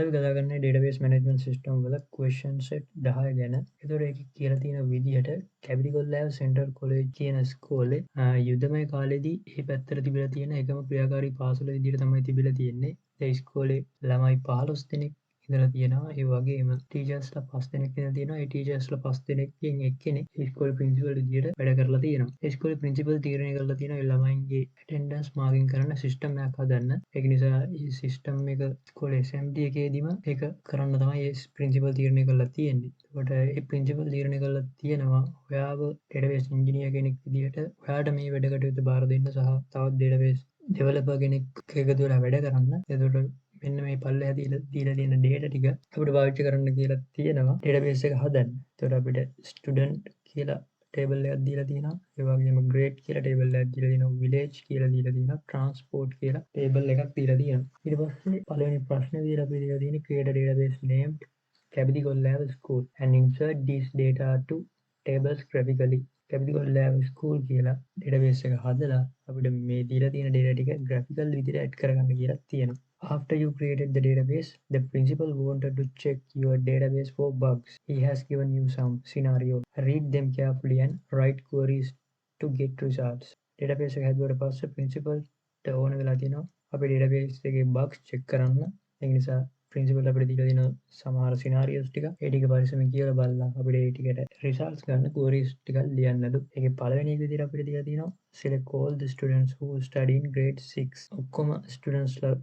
අපි කතා කරන්නේ database management system වල question set 10 ගැන. ඒතකොට ඒක කියලා තියෙන විදිහට Capital Central College කියන ස්කෝලේ යුදමය කාලේදී මේ පැත්තට තිබිලා තියෙන එකම ක්‍රියාකාරී පාසල විදිහට තමයි තිබිලා තියෙන්නේ. ඒ ස්කෝලේ ළමයි 15 දෙනෙක් ඉඳලා තියෙනවා. ඒ වගේම ටීචර්ස්ලා 5 දෙනෙක් ඉඳලා තියෙනවා. ඒ ටීචර්ස්ලා 5 දෙනෙක්ගෙන් එක්කෙනෙක් ස්කෝලේ ප්‍රින්සිපල් විදිහට වැඩ කරලා තියෙනවා. ඒ ස්කෝලේ ප්‍රින්සිපල් තීරණය කරලා තියෙනවා ඒ ළමයින්ගේ ඇටෙන්ඩන්ස් මාකින් කරන්න සිස්ටම් එකක් හදන්න. ඒක නිසා මේ සිස්ටම් එක ස්කෝලේ SMT එකේදීම ඒක කරන්න තමයි ඒ ප්‍රින්සිපල් තීරණය කරලා තියෙන්නේ. ඒකට ඒ ප්‍රින්සිපල් තීරණය කරලා තියෙනවා ඔයාව database engineer කෙනෙක් විදිහට ඔයාට මේ වැඩ කටයුතු බාර දෙන්න සහ තවත් database developer කෙනෙක් එකතු වෙලා වැඩ කරන්න. එතකොට මෙන්න මේ පල්ලෙහා දීලා තියෙන data ටික අපිට පාවිච්චි කරන්න කියලා තියෙනවා database එක හදන්න. එතකොට අපිට student කියලා table එකක් දීලා තියෙනවා. ඒ වගේම grade කියලා table එකක් දීලා තියෙනවා. village කියලා දීලා තියෙනවා. transport කියලා table එකක් දීලා තියෙනවා. ඊට පස්සේ පළවෙනි ප්‍රශ්නේ දීලා අපිට දීලා තියෙන්නේ create a database named Capital Lab School and insert this data to tables graphically. Capital Lab School කියලා database එක හදලා අපිට මේ දීලා තියෙන data ටික graphical විදිහට add කරගන්න කියලා තියෙනවා. After you created the database, the principal wanted to check your database for bugs. He has given you some scenarios. Read them carefully and write queries to get results. Database එක හැදුවට පස්සේ principal ට ඕන වෙලා තියෙනවා අපේ database එකේ bugs check කරන්න. ඒ නිසා principal අපිට දීලා තියෙන සමහර scenarios ටික ඒ ටික පරිස්සමෙන් කියලා බලලා අපිට ඒ ටිකට results ගන්න queries ටික ලියන්නලු. ඒකේ පළවෙනි එක විදිහට අපිට දීලා තියෙනවා select all the students who study in grade 6. ඔක්කොම students ලා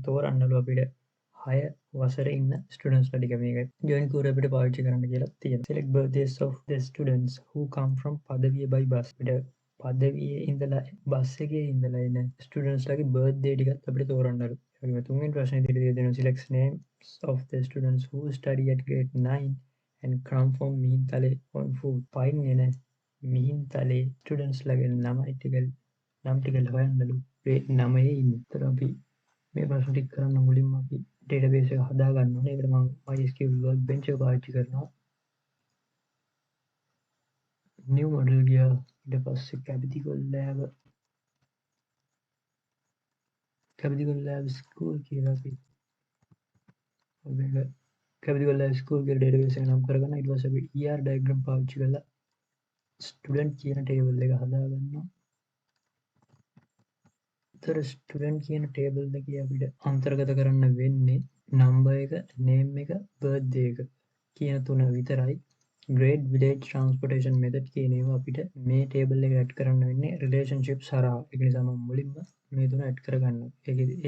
තෝරන්නලු අපිට 6 වසරේ ඉන්න ස්ටුඩන්ට්ස් ලා ටික මේක ජොයින් කෝර අපිට පාවිච්චි කරන්න කියලා තියෙනවා. Select birthdays of the students who come from Padaviya by bus. අපිට පදවියේ ඉඳලා බස් එකේ ඉඳලා එන ස්ටුඩන්ට්ස් ලාගේ බර්ත්ඩේ ටිකත් අපිට තෝරන්නලු. ඒ වගේම තුන්වෙනි ප්‍රශ්නේ දීලා තියෙනවා select names of the students who study at grade 9 and come from Mihintale on foot. පයින් එන මිහින්තලේ ස්ටුඩන්ට්ස් ලාගේ නම් ටික හොයන්නලු. grade 9 ඉන්න. ඒතර අපි මේ ප්‍රශ්න ටික කරන්න මුලින්ම අපි database එක හදා ගන්න ඕනේ. ඒකට මම MySQL Workbench එක පාවිච්චි කරනවා. new model ගියා. ඊට පස්සේ Capital Lab School කියලා අපි මේක Capital Lab School කියලා database එක නම් කරගන්න. ඊට පස්සේ අපි ER diagram පාවිච්චි කරලා student කියන table එක හදා ගන්නවා. ස්ටුඩන්ට් කියන ටේබල් එකේ අපිට අන්තර්ගත කරන්න වෙන්නේ නම්බර් එක, නේම් එක, බර්ත්ඩේ එක කියන තුන විතරයි. grade, village, transportation method කියන ඒවා අපිට මේ ටේබල් එකට ඇඩ් කරන්න වෙන්නේ relationships හරහා. ඒක නිසා මම මුලින්ම මේ තුන ඇඩ් කරගන්නවා.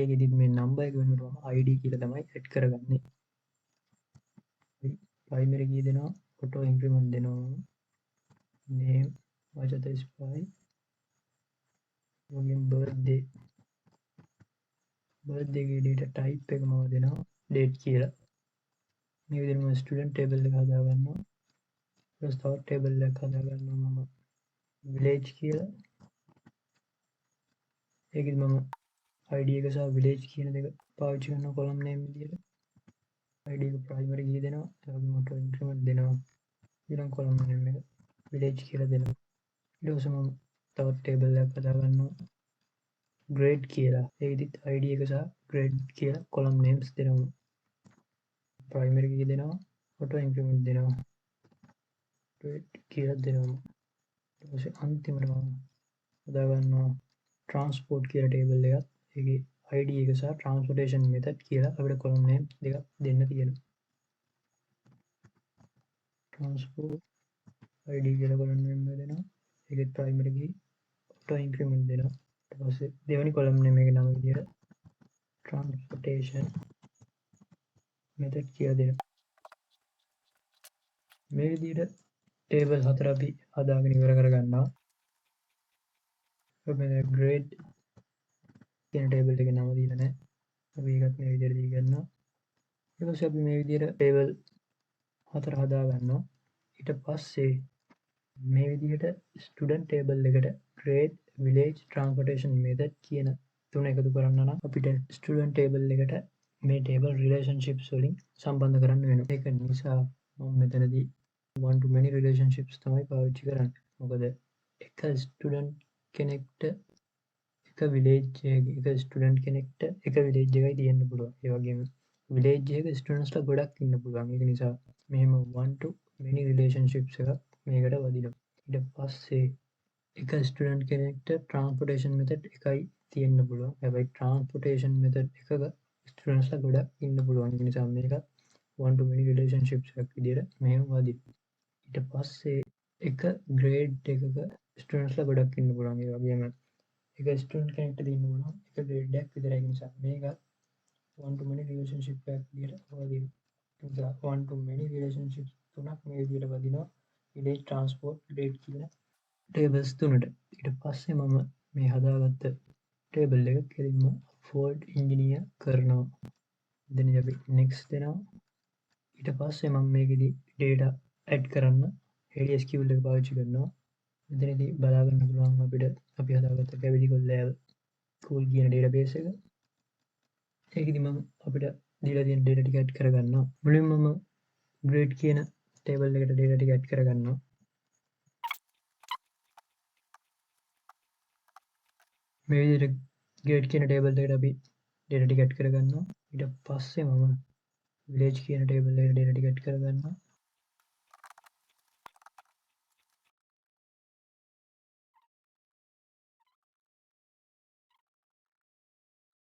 ඒකෙදි මේ නම්බර් එක වෙනුවට මම ID කියලා තමයි ඇඩ් කරගන්නේ. primary key දෙනවා, auto increment දෙනවා, name වජත spy වගේ birthday ගේ data type එක මම දෙනවා date කියලා. මේ විදිහට මම student table එක හදා ගන්නවා. ඊට පස්සේ table එකක් හදා ගන්නවා මම village කියලා. ඒකෙදි මම ID එක සහ village කියන දෙක පාවිච්චි කරනවා column name විදිහට. ID එක primary key දෙනවා. ඒ වගේම auto increment දෙනවා. ඊළඟ column name එක village කියලා දෙනවා. ඊට පස්සේ මම තවත් table එකක් හදා ගන්නවා grade කියලා. ඒකෙදිත් ID එක සහ grade කියලා column names දෙනවා. primary key දෙනවා, auto increment දෙනවා, grade කියලා දෙනවා. ඊට පස්සේ අන්තිමට මම හදා ගන්නවා transport කියලා table එකක්. ඒකේ ID එක සහ transportation method කියලා අපිට column name දෙකක් දෙන්න තියෙනවා. transport ID කියලා column name එක දෙනවා. ඒකේ primary key auto increment දෙනවා. ඊට පස්සේ දෙවෙනි column name එකේ නම විදියට transportation method කියලා දෙනවා. මේ විදියට table හතර අපි හදාගෙන ඉවර කරගන්නවා. අපි grade කියන table එකේ නම දීලා නැහැ. අපි ඒකත් මේ විදියට දී ගන්නවා. ඊට පස්සේ අපි මේ විදියට table හතර හදා ගන්නවා. ඊට පස්සේ මේ විදියට student table එකට grade, village, transportation method කියන තුන එකතු කරන්න නම් අපිට student table එකට මේ table relationships වලින් සම්බන්ධ කරන්න වෙනවා. ඒක නිසා මම මෙතනදී one to many relationships තමයි පාවිච්චි කරන්නේ. මොකද එක student කෙනෙක්ට එක village එක student කෙනෙක්ට එක village එකයි තියෙන්න පුළුවන්. ඒ වගේම විලේජ් එක ස්ටුඩන්ට්ස්ලා ගොඩක් ඉන්න පුළුවන්. ඒක නිසා මෙහෙම one to many relationships එකක් මේකට වදිනවා. ඊට පස්සේ එක ස්ටුඩන්ට් කෙනෙක්ට ට්‍රාන්ස්පෝර්ටේෂන් මෙතඩ් එකයි තියෙන්න පුළුවන්. හැබැයි ට්‍රාන්ස්පෝර්ටේෂන් මෙතඩ් එකක ස්ටුඩන්ට්ස්ලා ගොඩක් ඉන්න පුළුවන්. ඒ නිසා මේක one to many relationships එකක් විදියට මෙහෙම වදිනවා. ඊට පස්සේ එක ග්‍රේඩ් එකක ස්ටුඩන්ට්ස්ලා ගොඩක් ඉන්න පුළුවන්. ඒ වගේම එක ස්ටුඩන්ට් කෙනෙක්ට තියෙන්න පුළුවන් එක ග්‍රේඩ් එකක් විතරයි. ඒ නිසා මේක one to many relationship එකක් විදියට වදිනවා. ඒ නිසා one to many relationships තුනක් මේ විදියට වදිනවා. village transport grade කියන ටේබල්ස් තුනට. ඊට පස්සේ මම මේ හදාගත්ත ටේබල් එක කෙලින්ම ෆෝල්ඩ් ඉංජිනියර් කරනවා. එතනදී අපි next දෙනවා. ඊට පස්සේ මම මේකෙදි data add කරන්න ADSQL එක පාවිච්චි කරනවා. මෙතනදී බලා ගන්න පුළුවන් අපිට අපි හදාගත්ත Graphically Lab cool කියන database එක. ඒකෙදි මම අපිට දීලා තියෙන data ටික add කරගන්නවා. මුලින්ම මම grade කියන table එකට data ටික add කරගන්නවා. මේ විදිහට grade කියන table එකට අපි data ටික add කරගන්නවා. ඊට පස්සේ මම village කියන table එකට data ටික add කරගන්නවා.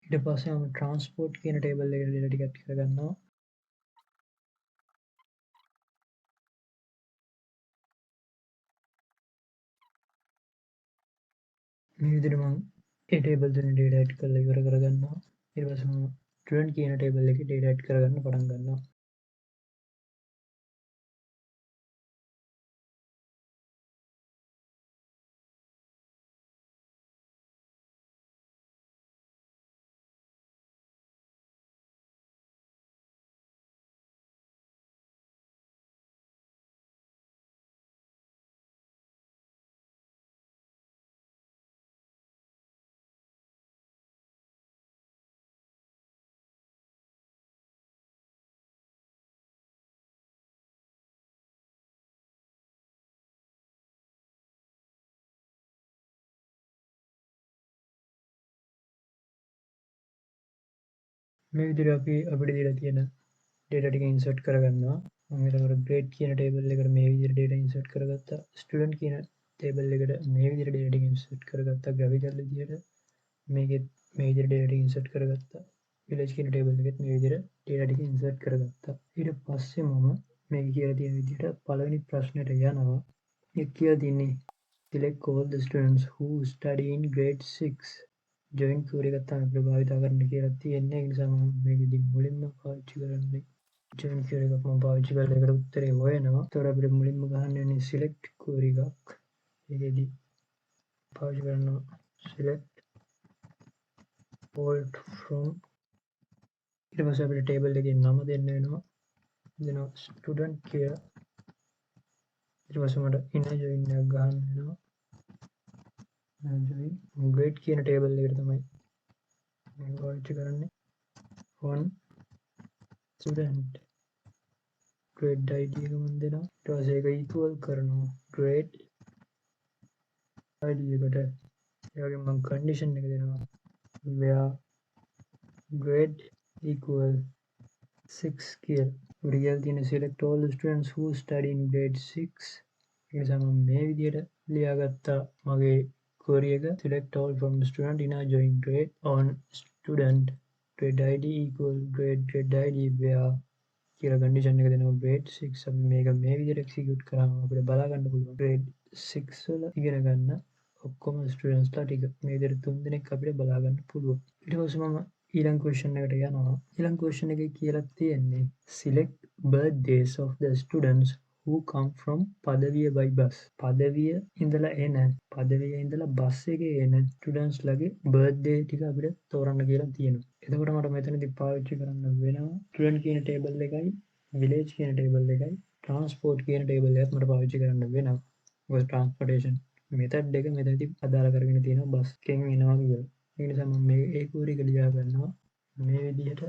ඊට පස්සේ මම transport කියන table එකට data ටික add කරගන්නවා. මේ විදිහට මම ඒ table තුනේ data add කරලා ඉවර කරගන්නවා. ඊට පස්සේ මම student කියන table එකේ data add කරගන්න පටන් ගන්නවා. මේ විදිහට අපි අපිට දීලා තියෙන data ටික insert කරගන්නවා. මම එතකොට grade කියන table එකට මේ විදිහට data insert කරගත්තා. student කියන table එකට මේ විදිහට data ටික insert කරගත්තා. graphical විදිහට මේකෙත් මේ විදිහට data ටික insert කරගත්තා. village කියන table එකෙත් මේ විදිහට data ටික insert කරගත්තා. ඊට පස්සේ මම මේක කියලා තියෙන විදිහට පළවෙනි ප්‍රශ්නෙට යනවා. ඒක කියලා තියෙන්නේ select all the students who study in grade 6 join query එකක් තමයි අපිට භාවිත කරන්න කියලා තියෙන්නේ. ඒ නිසා මම මේකෙදි මුලින්ම පාවිච්චි කරන්නේ join query එකක් මම පාවිච්චි කරලා ඒකට උත්තරේ හොයනවා. ඒතකොට අපිට මුලින්ම ගහන්න වෙන්නේ select query එකක්. ඒකෙදි පාවිච්චි කරනවා select all from ඊට පස්සේ අපිට table එකේ නම දෙන්න වෙනවා. දෙනවා student කියලා. ඊට පස්සේ මට inner join එකක් ගහන්න වෙනවා. join grade කියන table එකට තමයි මම පාවිච්චි කරන්නේ. one student grade id එක මම දෙනවා. ඊට පස්සේ ඒක equal කරනවා grade id එකට. ඒ වගේම මම condition එක දෙනවා where grade equal 6 කියලා. අපිට කියලා තියෙන select all the students who study in grade 6. ඒ නිසා මම මේ විදිහට ලියාගත්තා මගේ query එක select all from the student in a join grade on student grade id equal grade id where කියලා condition එක දෙනවා grade 6. අපි මේක මේ විදිහට execute කරාම අපිට බලා ගන්න පුළුවන් grade 6 වල ඉගෙන ගන්න ඔක්කොම ස්ටුඩන්ට්ස්ලා ටික මේ විදිහට 3 දෙනෙක් අපිට බලා ගන්න පුළුවන්. ඊට පස්සේ මම ඊළඟ question එකට යනවා. ඊළඟ question එකේ කියලා තියෙන්නේ select birthdays of the students who come from Padaviya by bus. පදවිය ඉඳලා බස් එකේ එන ස්ටුඩන්ට්ස් ලගේ බර්ත්ඩේ ටික අපිට තෝරන්න කියලා තියෙනවා. එතකොට මට මෙතනදී පාවිච්චි කරන්න වෙනවා student කියන table එකයි village කියන table එකයි transport කියන table එකත් මට පාවිච්චි කරන්න වෙනවා. මොකද transportation method එක මෙතනදී අදාළ කරගෙන තියෙනවා බස් එකෙන් එනවා කියලා. ඒ නිසා මම මේ ඒ query එක ලියා ගන්නවා මේ විදිහට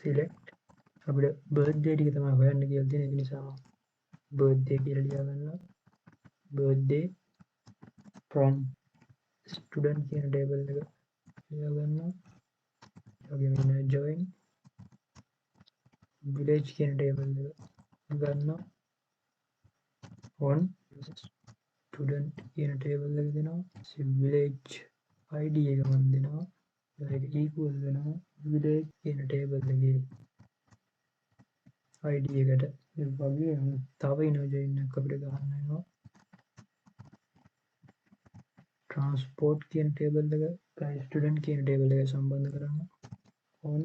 select අපිට birthday ටික තමයි හොයන්න කියලා තියෙන. ඒ නිසා birthday කියලා ලියා ගන්නවා. birthday from student කියන table එක ලියා ගන්නවා. ඒ වගේම join village කියන table එක ගන්නවා. on student කියන table එක දෙනවා. village id එක මම දෙනවා. ඒක equal වෙනවා village කියන table එකේ id එකට. ඒ වගේම තව inner join එකක් අපිට ගන්න වෙනවා. transport කියන table එක student කියන table එක සම්බන්ධ කරන්න. on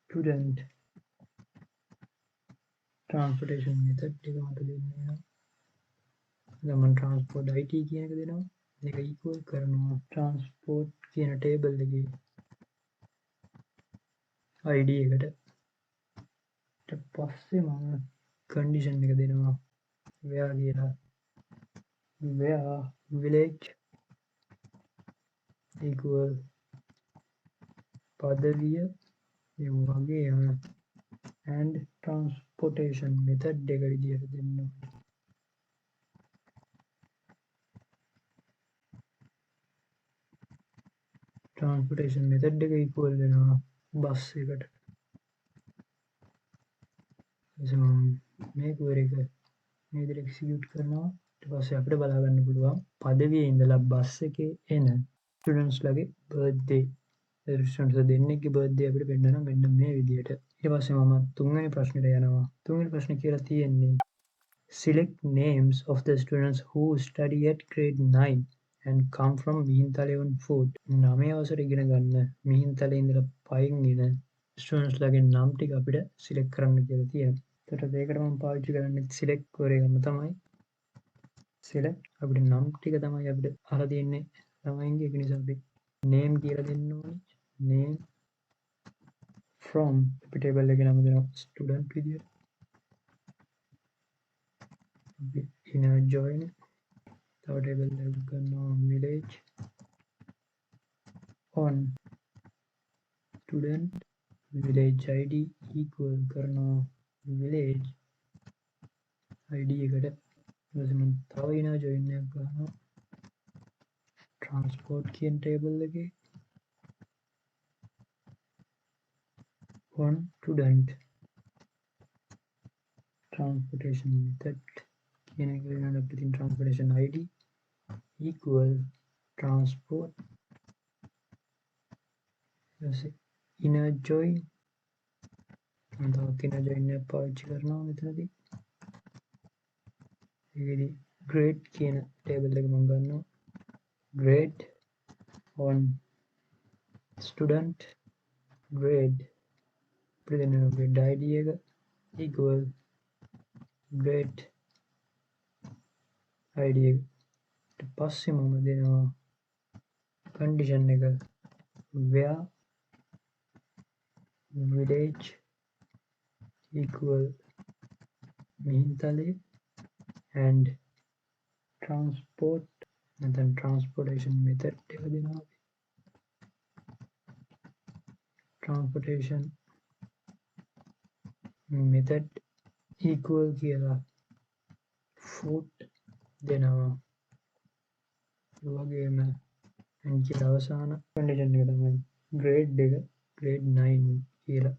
student transportation method එක මට දෙන්න වෙනවා. ගමන් transport IT කියන එක දෙනවා. මේක equal කරනවා transport කියන table එකේ id එකට. ඊට පස්සේ මම condition එක දෙනවා where කියලා. where village equal පදවිය ඒ වගේම and transportation method එක විදිහට දෙන්න ඕනේ. transportation method එක equal වෙනවා බස් එකට. මේ query එක මේ විදිහට execute කරනවා. ඊට පස්සේ අපිට බලා ගන්න පුළුවන් පදවියේ ඉඳලා බස් එකේ එන students ලගේ birthday students දෙන්නෙක්ගේ birthday අපිට පෙන්නනවා මෙන්න මේ විදිහට. ඊට පස්සේ මම තුන්වෙනි ප්‍රශ්නෙට යනවා. තුන්වෙනි ප්‍රශ්නේ කියලා තියෙන්නේ select names of the students who study at grade 9 and come from Mihintale on foot. 9 වසර ඉගෙන ගන්න මිහින්තලේ ඉඳලා පයින් එන students ලගේ නම් ටික අපිට select කරන්න කියලා තියෙනවා. එතකොට ඒකට මම පාවිච්චි කරන්නේ select query එකම තමයි. select අපිට නම් ටික තමයි අපිට අහලා තියෙන්නේ ළමයින්ගේ. ඒක නිසා අපි name කියලා දෙන්න ඕනේ. name from අපි table එකේ නම දෙනවා student විදියට. අපි inner join තව table එකක් ගන්නවා village on student village id equal කරනවා village id එකට. ඊට මම තව inner join එකක් ගන්නවා transport කියන table එකේ on student transportation method කියන එක වෙනම අපිට transportation id equal transport inner join තවත් inner join එකක් පාවිච්චි කරනවා මෙතනදී. ඒකෙදි grade කියන table එක මම ගන්නවා grade on student grade grade id එක equal grade id එක. ඊට පස්සේ මම දෙනවා condition එක where village equal Mihintale and transport නැත්නම් transportation method එක දෙනවා. transportation method equal කියලා foot දෙනවා. ඒ වගේම අන්තිම අවසාන condition එක තමයි grade එක grade 9 කියලා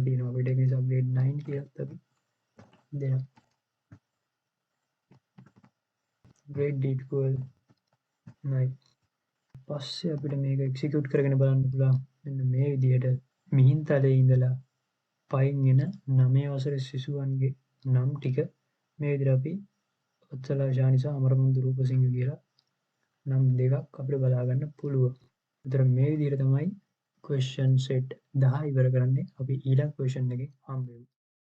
තියෙනවා. අපිට ඒක නිසා grade 9 කියලාත් අපි දෙනවා. grade equal 9. පස්සේ අපිට මේක execute කරගෙන බලන්න පුළුවන්. මෙන්න මේ විදිහට මිහින්තලේ ඉඳලා පයින් එන 9 වසරේ සිසුවන්ගේ නම් ටික මේ විදිහට අපි ඔත්තලා ශානිස අමරමුන්දු රූපසිංහ කියලා නම් දෙකක් අපිට බලා ගන්න පුළුවන්. ඒතර මේ විදිහට තමයි question set 10 ඉවර කරන්නේ. අපි ඊළඟ question එකේ හම්බ වෙමු.